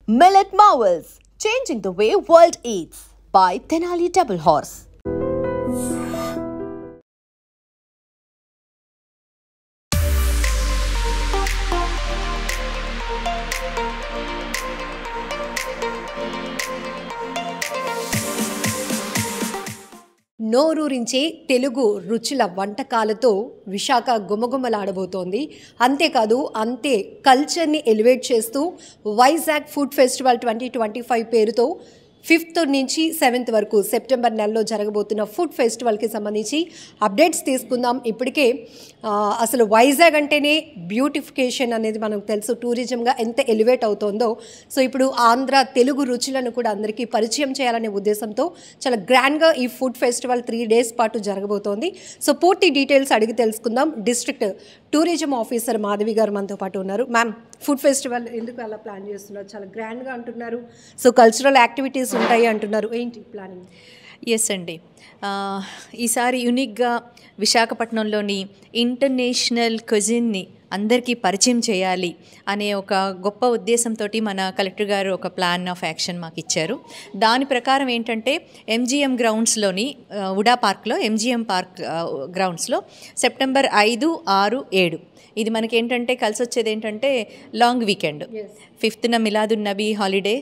Millet Marvels, changing the way world eats by Tenali Double Horse. నోరూరించే Telugu రుచుల వంటకాలతో విశాఖ గుమగుమలాడబోతోంది. అంతేకాదు కల్చర్ని elevate చేస్తూ వైజాగ్ ఫుడ్ ఫెస్టివల్ 2025 పేరుతో 5th నుంచి 7th వరకు సెప్టెంబర్ నెలలో జరగబోతున్న ఫుడ్ ఫెస్టివల్కి సంబంధించి అప్డేట్స్ తీసుకుందాం. ఇప్పటికే అసలు వైజాగ్ అంటేనే బ్యూటిఫికేషన్ అనేది మనకు తెలుసు, టూరిజంగా ఎంత ఎలివేట్ అవుతుందో. సో ఇప్పుడు ఆంధ్ర తెలుగు రుచులను కూడా అందరికీ పరిచయం చేయాలనే ఉద్దేశంతో చాలా గ్రాండ్గా ఈ ఫుడ్ ఫెస్టివల్ 3 days పాటు జరగబోతోంది. సో పూర్తి డీటెయిల్స్ అడిగి తెలుసుకుందాం. డిస్ట్రిక్ట్ టూరిజం ఆఫీసర్ మాధవి గారు మనతో పాటు ఉన్నారు. మ్యామ్, ఫుడ్ ఫెస్టివల్ ఎందుకు అలా ప్లాన్ చేస్తున్నారు? చాలా గ్రాండ్గా అంటున్నారు. సో కల్చరల్ యాక్టివిటీస్ ఉంటాయి అంటున్నారు, ఏంటి ప్లానింగ్? ఎస్ అండి, ఈసారి యూనిక్గా విశాఖపట్నంలోని ఇంటర్నేషనల్ క్విజిన్ని అందరికీ పరిచయం చేయాలి అనే ఒక గొప్ప ఉద్దేశంతో మన కలెక్టర్ గారు ఒక ప్లాన్ ఆఫ్ యాక్షన్ మాకు ఇచ్చారు. దాని ప్రకారం ఏంటంటే ఎంజిఎం గ్రౌండ్స్లోని ఉడా పార్క్లో ఎంజిఎం పార్క్ గ్రౌండ్స్లో సెప్టెంబర్ 5, 6, 7 ఇది మనకి ఏంటంటే కలిసి వచ్చేది ఏంటంటే long weekend. 5th Milad-un Nabi holiday,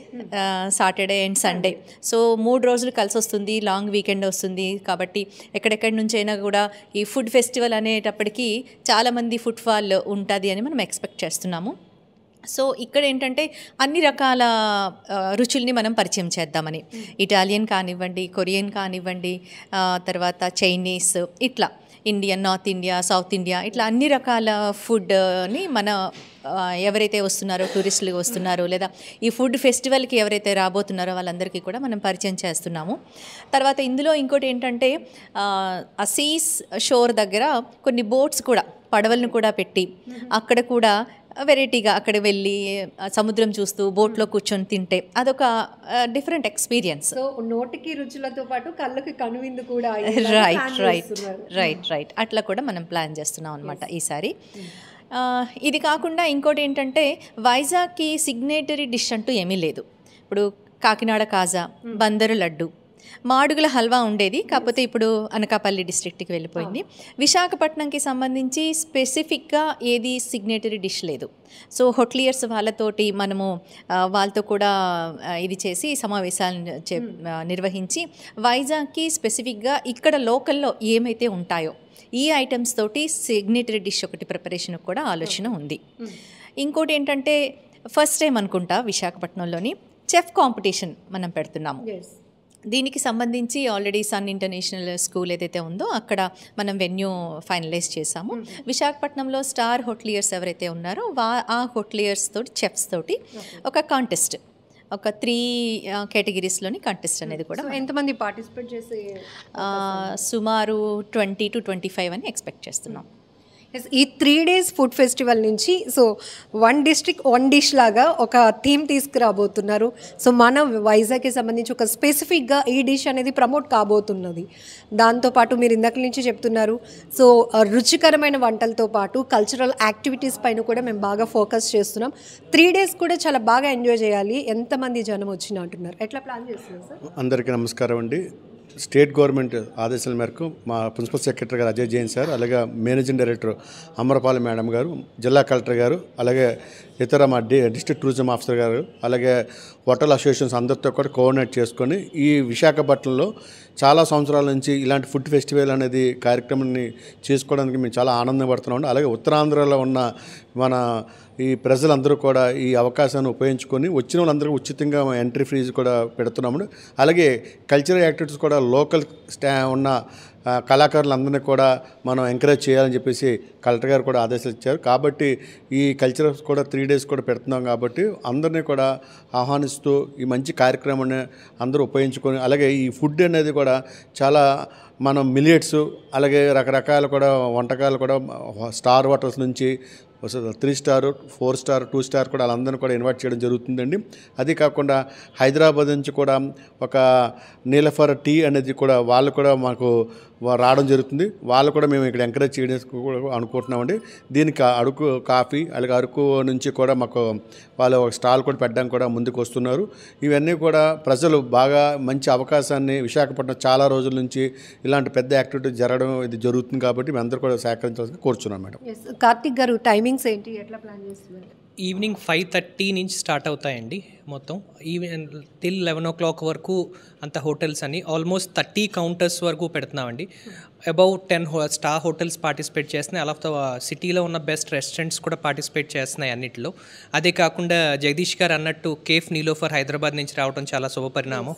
Saturday and Sunday. So 3 రోజులు కలిసి వస్తుంది, లాంగ్ వీకెండ్ వస్తుంది. కాబట్టి ఎక్కడెక్కడి నుంచి అయినా కూడా ఈ ఫుడ్ ఫెస్టివల్ అనేటప్పటికీ చాలామంది ఫుడ్ ఫాల్ ఉంటుంది అని మనం ఎక్స్పెక్ట్ చేస్తున్నాము. సో ఇక్కడ ఏంటంటే అన్ని రకాల రుచుల్ని మనం పరిచయం చేద్దామని, ఇటాలియన్ కానివ్వండి, కొరియన్ కానివ్వండి, తర్వాత చైనీస్, ఇట్లా Indian, north India, south India, ఇట్లా అన్ని రకాల ఫుడ్ని మన ఎవరైతే వస్తున్నారో, టూరిస్టులు వస్తున్నారో, లేదా ఈ ఫుడ్ ఫెస్టివల్కి ఎవరైతే రాబోతున్నారో వాళ్ళందరికీ కూడా మనం పరిచయం చేస్తున్నాము. తర్వాత ఇందులో ఇంకోటి ఏంటంటే ఆ సీస్ షోర్ దగ్గర కొన్ని బోట్స్ కూడా, పడవలను కూడా పెట్టి అక్కడ కూడా వెరైటీగా అక్కడ వెళ్ళి సముద్రం చూస్తూ బోట్లో కూర్చొని తింటే అదొక డిఫరెంట్ ఎక్స్పీరియన్స్. సో నోటికి రుచులతో పాటు కళ్ళకి కనువిందు కూడా. రైట్ అట్లా కూడా మనం ప్లాన్ చేస్తున్నాం అనమాట ఈసారి. ఇది కాకుండా ఇంకోటి ఏంటంటే వైజాగ్కి సిగ్నేటరీ డిష్ అంటూ ఏమీ లేదు. ఇప్పుడు కాకినాడ కాజా, బందరు లడ్డు, మాడుగుల హల్వా ఉండేది, కాకపోతే ఇప్పుడు అనకాపల్లి డిస్ట్రిక్ట్కి వెళ్ళిపోయింది. విశాఖపట్నంకి సంబంధించి స్పెసిఫిక్గా ఏది సిగ్నేటరీ డిష్ లేదు. సో హోటలియర్స్ వాళ్ళతోటి మనము వాళ్ళతో కూడా ఇది చేసి సమావేశాలను నిర్వహించి వైజాగ్కి స్పెసిఫిక్గా ఇక్కడ లోకల్లో ఏమైతే ఉంటాయో ఈ ఐటమ్స్ తోటి సిగ్నేటరీ డిష్ ఒకటి ప్రిపరేషన్ కూడా ఆలోచన ఉంది. ఇంకోటి ఏంటంటే ఫస్ట్ టైం అనుకుంటా విశాఖపట్నంలోని చెఫ్ కాంపిటీషన్ మనం పెడుతున్నాము. దీనికి సంబంధించి ఆల్రెడీ సన్ ఇంటర్నేషనల్ స్కూల్ ఏదైతే ఉందో అక్కడ మనం వెన్యూ ఫైనలైజ్ చేసాము. విశాఖపట్నంలో స్టార్ హోటలియర్స్ ఎవరైతే ఉన్నారో ఆ హోటలియర్స్ తోటి, చెఫ్స్ తోటి ఒక కాంటెస్ట్, ఒక 3 కేటగిరీస్లోని కంటెస్ట్ అనేది కూడా. ఎంతమంది పార్టిసిపేట్ చేసే? సుమారు 20 to 25 అని ఎక్స్పెక్ట్ చేస్తున్నాం. ఈ 3 days ఫుడ్ ఫెస్టివల్ నుంచి సో 1 district 1 dish లాగా ఒక థీమ్ తీసుకురాబోతున్నారు. సో మన వైజాగ్కి సంబంధించి ఒక స్పెసిఫిక్గా ఈ డిష్ అనేది ప్రమోట్ కాబోతున్నది. దాంతోపాటు మీరు ఇందాక నుంచి చెప్తున్నారు, సో రుచికరమైన వంటలతో పాటు కల్చరల్ యాక్టివిటీస్ పైన కూడా మేము బాగా ఫోకస్ చేస్తున్నాం. 3 days కూడా చాలా బాగా ఎంజాయ్ చేయాలి. ఎంతమంది జనం వచ్చినా అంటున్నారు, ఎట్లా ప్లాన్ చేస్తున్నారు సార్? అందరికీ నమస్కారం అండి. స్టేట్ గవర్నమెంట్ ఆదేశాల మేరకు మా ప్రిన్సిపల్ సెక్రటరీ గారు అజయ్ జైన్ సార్, అలాగే మేనేజింగ్ డైరెక్టర్ అమరపాలి మేడం గారు, జిల్లా కలెక్టర్ గారు, అలాగే ఇతర మా డిస్ట్రిక్ట్ టూరిజం ఆఫీసర్ గారు, అలాగే హోటల్ అసోసియేషన్స్ అందరితో కూడా కోఆర్డినేట్ చేసుకొని ఈ విశాఖపట్నంలో చాలా సంవత్సరాల నుంచి ఇలాంటి ఫుడ్ ఫెస్టివల్ అనేది కార్యక్రమాన్ని చేసుకోవడానికి మేము చాలా ఆనందపడుతున్నాం. అలాగే ఉత్తరాంధ్రలో ఉన్న మన ఈ ప్రజలందరూ కూడా ఈ అవకాశాన్ని ఉపయోగించుకొని వచ్చిన వాళ్ళందరికీ ఉచితంగా ఎంట్రీ ఫీజు కూడా పెడుతున్నాము. అలాగే కల్చరల్ యాక్టివిటీస్ కూడా లోకల్ ఉన్న కళాకారులందరినీ కూడా మనం ఎంకరేజ్ చేయాలని చెప్పేసి కలెక్టర్ గారు కూడా ఆదేశాలు ఇచ్చారు. కాబట్టి ఈ కల్చరల్స్ కూడా 3 days కూడా పెడుతున్నాం. కాబట్టి అందరినీ కూడా ఆహ్వానిస్తూ ఈ మంచి కార్యక్రమాన్ని అందరూ ఉపయోగించుకొని, అలాగే ఈ ఫుడ్ అనేది కూడా చాలా మనం మిలియట్స్, అలాగే రకరకాల కూడా వంటకాలు కూడా స్టార్ హోటల్స్ నుంచి 3 star, 4 star, 2 star కూడా వాళ్ళందరినీ కూడా ఇన్వైట్ చేయడం జరుగుతుందండి. అది కాకుండా హైదరాబాద్ నుంచి కూడా ఒక నీలఫర్ టీ అనేది కూడా వాళ్ళు కూడా మాకు రావడం జరుగుతుంది. వాళ్ళు కూడా మేము ఇక్కడ ఎంకరేజ్ చేయడం అనుకుంటున్నామండి. దీనికి అరకు కాఫీ అలాగే అరకు నుంచి కూడా మాకు వాళ్ళు ఒక స్టాల్ కూడా పెట్టడానికి కూడా ముందుకు వస్తున్నారు. ఇవన్నీ కూడా ప్రజలు బాగా మంచి అవకాశాన్ని విశాఖపట్నం చాలా రోజుల నుంచి ఇలాంటి పెద్ద యాక్టివిటీ జరగడం ఇది జరుగుతుంది కాబట్టి మేము అందరూ కూడా సహకరించాల్సి కోరుచున్నాం మేడం. కార్తిక్ గారు టైమింగ్స్ ఏంటి, ఎట్లా ప్లాన్ చేస్తున్నారు? ఈవినింగ్ 5:30 నుంచి స్టార్ట్ అవుతాయండి. మొత్తం ఈవెన్ టిల్ 11 o'clock వరకు అంత హోటల్స్ అని ఆల్మోస్ట్ 30 కౌంటర్స్ వరకు పెడుతున్నామండి. అబౌట్ 10 స్టార్ హోటల్స్ పార్టిసిపేట్ చేస్తున్నాయి. అలా సిటీలో ఉన్న బెస్ట్ రెస్టారెంట్స్ కూడా పార్టిసిపేట్ చేస్తున్నాయి అన్నిటిలో. అదే కాకుండా జగదీష్ గారు అన్నట్టు కేఫ్ నీలోఫర్ హైదరాబాద్ నుంచి రావడం చాలా శుభపరిణామం.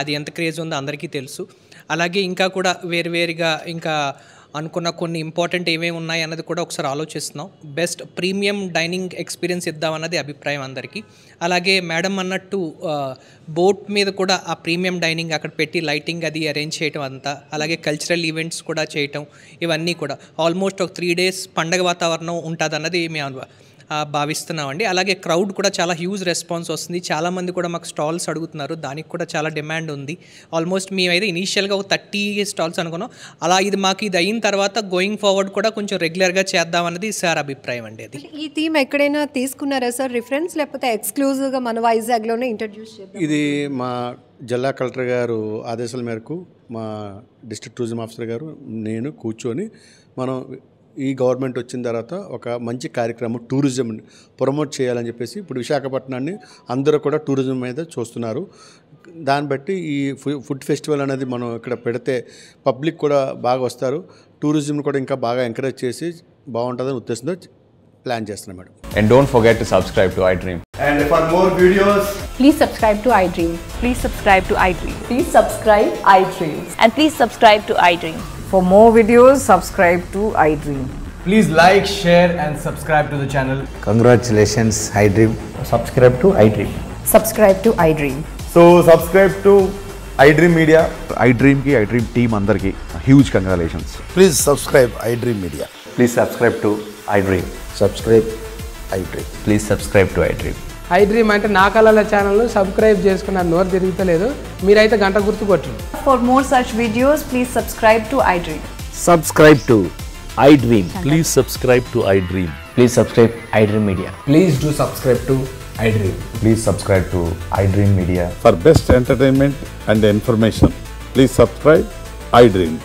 అది ఎంత క్రేజ్ ఉందో అందరికీ తెలుసు. అలాగే ఇంకా కూడా వేరువేరుగా ఇంకా అనుకున్న కొన్ని ఇంపార్టెంట్ ఏమేమి ఉన్నాయి అన్నది కూడా ఒకసారి ఆలోచిస్తున్నాం. బెస్ట్ ప్రీమియం డైనింగ్ ఎక్స్పీరియన్స్ ఇద్దామన్నది అభిప్రాయం అందరికీ. అలాగే మేడం అన్నట్టు బోట్ మీద కూడా ఆ ప్రీమియం డైనింగ్ అక్కడ పెట్టి లైటింగ్ అది అరేంజ్ చేయటం అంతా, అలాగే కల్చరల్ ఈవెంట్స్ కూడా చేయటం, ఇవన్నీ కూడా ఆల్మోస్ట్ ఒక 3 days పండగ వాతావరణం ఉంటుంది అన్నది మేము భావిస్తున్నామండి. అలాగే క్రౌడ్ కూడా చాలా హ్యూజ్ రెస్పాన్స్ వస్తుంది. చాలామంది కూడా మాకు స్టాల్స్ అడుగుతున్నారు. దానికి కూడా చాలా డిమాండ్ ఉంది. ఆల్మోస్ట్ మేమైతే ఇనీషియల్గా ఒక 30 స్టాల్స్ అనుకున్నాం. అలా ఇది అయిన తర్వాత గోయింగ్ ఫార్వర్డ్ కూడా కొంచెం రెగ్యులర్గా చేద్దామన్నది సార్ అభిప్రాయం అండి. అది ఈ థీమ్ ఎక్కడైనా తీసుకున్నారా సార్ రిఫరెన్స్, లేకపోతే ఎక్స్క్లూజివ్గా మన వైజాగ్లోనే ఇంట్రడ్యూస్ చేద్దాం? ఇది మా జిల్లా కలెక్టర్ గారు ఆదేశాల మేరకు మా డిస్ట్రిక్ట్ టూరిజం ఆఫీసర్ గారు నేను కూర్చొని మనం ఈ గవర్నమెంట్ వచ్చిన తర్వాత ఒక మంచి కార్యక్రమం టూరిజం ప్రమోట్ చేయాలని చెప్పేసి ఇప్పుడు విశాఖపట్నాన్ని అందరూ కూడా టూరిజం మీద చూస్తున్నారు. దాన్ని బట్టి ఈ ఫుడ్ ఫెస్టివల్ అనేది మనం ఇక్కడ పెడితే పబ్లిక్ కూడా బాగా వస్తారు. టూరిజం కూడా ఇంకా బాగా ఎంకరేజ్ చేసి బాగుంటుందని ఉద్దేశంతో ప్లాన్ చేస్తున్నాం madam. And don't forget to subscribe to iDream. And for more videos, please subscribe to iDream. Please subscribe to iDream. Please subscribe iDream. And please subscribe to iDream. For more videos, subscribe to iDream. please like, share and subscribe to the channel. Congratulations, iDream. Subscribe to iDream. Subscribe to iDream. So subscribe to iDream Media. iDream ki iDream team andarki huge congratulations. Please subscribe iDream Media. Please subscribe to iDream. Subscribe iDream. Please subscribe to iDream. iDream అంటే నా కళల channel subscribe చేసుకున్న నోరు తిరుగుతలేదు, మీరైతే గంట గుర్తు కొట్టండి. For more such videos, please subscribe to iDream. Subscribe to iDream. Please subscribe to iDream. Please subscribe iDream Media. Please do subscribe to iDream. Please subscribe to iDream Media. For best entertainment and information, please subscribe iDream.